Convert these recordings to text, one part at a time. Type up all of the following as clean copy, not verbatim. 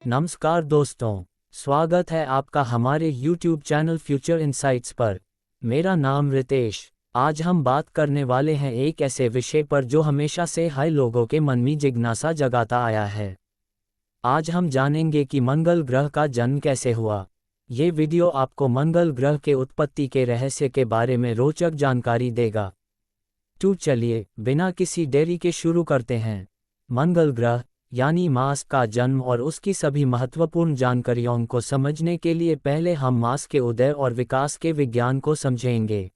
नमस्कार दोस्तों, स्वागत है आपका हमारे YouTube चैनल फ्यूचर इनसाइट्स पर। मेरा नाम रितेश। आज हम बात करने वाले हैं एक ऐसे विषय पर जो हमेशा से हर लोगों के मन में जिज्ञासा जगाता आया है। आज हम जानेंगे कि मंगल ग्रह का जन्म कैसे हुआ। ये वीडियो आपको मंगल ग्रह के उत्पत्ति के रहस्य के बारे में रोचक जानकारी देगा। तो चलिए बिना किसी देरी के शुरू करते हैं। मंगल ग्रह यानी मार्स का जन्म और उसकी सभी महत्वपूर्ण जानकारियों को समझने के लिए पहले हम मार्स के उदय और विकास के विज्ञान को समझेंगे।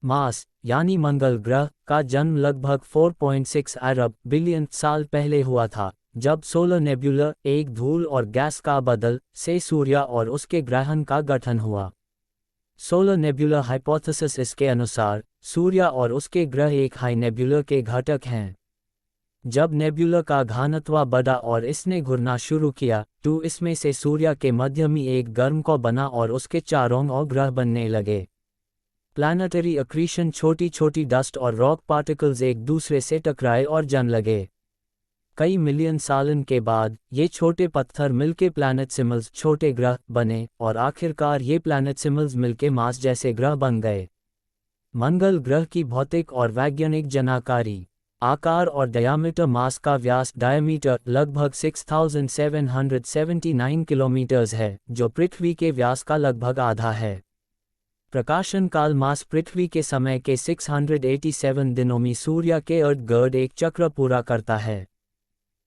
मार्स यानी मंगल ग्रह का जन्म लगभग 4.6 अरब बिलियन साल पहले हुआ था, जब सोलर नेब्यूला एक धूल और गैस का बदल से सूर्य और उसके ग्रहण का गठन हुआ। सोलर नेब्यूला हाइपोथेसिस इसके अनुसार सूर्य और उसके ग्रह एक हाई नेब्यूला के घटक हैं। जब नेब्यूला का घनत्व बढ़ा और इसने घूरना शुरू किया तो इसमें से सूर्य के मध्य में एक गर्म को बना और उसके चारों ओर ग्रह बनने लगे। प्लानिटरी अक्रीशन छोटी छोटी डस्ट और रॉक पार्टिकल्स एक दूसरे से टकराए और जम लगे। कई मिलियन सालन के बाद ये छोटे पत्थर मिलके प्लैनेटसिमल्स छोटे ग्रह बने और आखिरकार ये प्लैनेटसिमल्स मिलके मार्स जैसे ग्रह बन गए। मंगल ग्रह की भौतिक और वैज्ञानिक जानकारी। आकार और डायमीटर। मार्स का व्यास डायमीटर लगभग 6779 किलोमीटर्स है, जो पृथ्वी के व्यास का लगभग आधा है। प्रकाशन काल। मार्स पृथ्वी के समय के 687 दिनों में सूर्य के इर्द गिर्द एक चक्र पूरा करता है।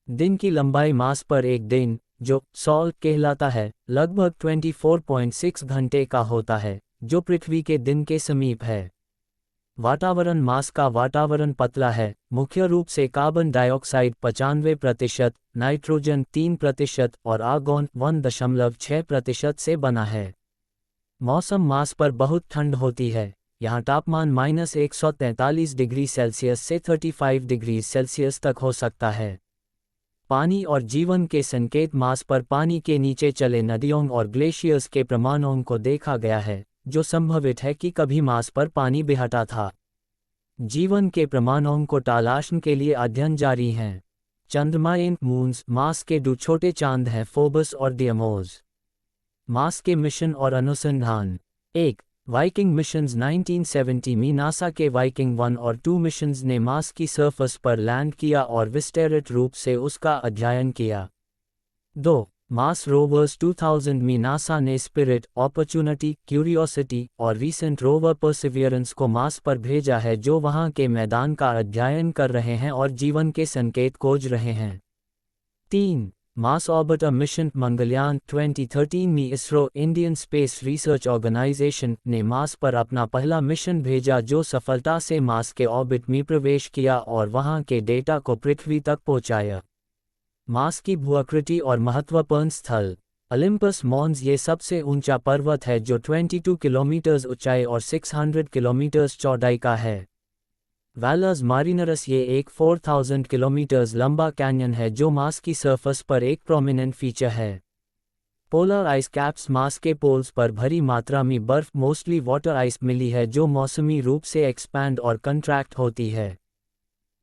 दिन की लंबाई। मार्स पर एक दिन, जो सोल कहलाता है, लगभग 24.6 घंटे का होता है, जो पृथ्वी के दिन के समीप है। वातावरण। मार्स का वातावरण पतला है, मुख्य रूप से कार्बन डाइऑक्साइड 95%, नाइट्रोजन 3% और आर्गोन 1.6% से बना है। मौसम। मार्स पर बहुत ठंड होती है, यहाँ तापमान -143 डिग्री सेल्सियस से 35 डिग्री सेल्सियस तक हो सकता है। पानी और जीवन के संकेत। मार्स पर पानी के नीचे चले नदियों और ग्लेशियर्स के प्रमाणों को देखा गया है, जो संभवित है कि कभी मार्स पर पानी बहता था। जीवन के प्रमाणों को तलाशने के लिए अध्ययन जारी हैं। चंद्रमा एंड मून्स। मार्स के दो छोटे चांद हैं, फोबस और डियमोस। मार्स के मिशन और अनुसंधान। 1. Viking missions. 1970 में नासा के वाइकिंग 1 और 2 मिशंस ने मार्स की सरफेस पर लैंड किया और विस्तारित रूप से उसका अध्ययन किया। 2. Mars rovers. 2000 में नासा ने स्पिरिट, अपॉर्चुनिटी, क्यूरियोसिटी और रीसेंट रोवर परसिवियरेंस को मार्स पर भेजा है, जो वहां के मैदान का अध्ययन कर रहे हैं और जीवन के संकेत खोज रहे हैं। 3. Mars orbiter mission. मंगलयान। 2013 में ISRO Indian space research organisation ने मार्स पर अपना पहला मिशन भेजा, जो सफलता से मार्स के ऑर्बिट में प्रवेश किया और वहां के डेटा को पृथ्वी तक पहुंचाया। मार्स की भूआकृति और महत्वपूर्ण स्थल। Olympus Mons. ये सबसे ऊंचा पर्वत है, जो 22 किलोमीटर ऊंचाई और 600 किलोमीटर चौड़ाई का है। वैलस मारिनरस। ये एक 4000 किलोमीटर लंबा कैन्यन है, जो मार्स की सरफेस पर एक प्रोमिनेंट फीचर है। Polar ice caps. मार्स के पोल्स पर भारी मात्रा में बर्फ, मोस्टली वाटर आइस, मिली है, जो मौसमी रूप से एक्सपैंड और कंट्रैक्ट होती है।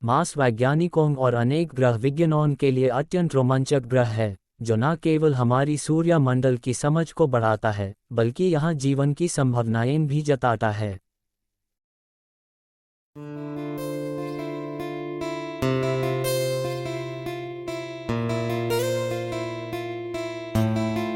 मार्स वैज्ञानिकों और अनेक ग्रह विज्ञानों के लिए अत्यंत रोमांचक ग्रह है, जो न केवल हमारी सूर्यमंडल की समझ को बढ़ाता है, बल्कि यहाँ जीवन की संभावनाएं भी जताता है।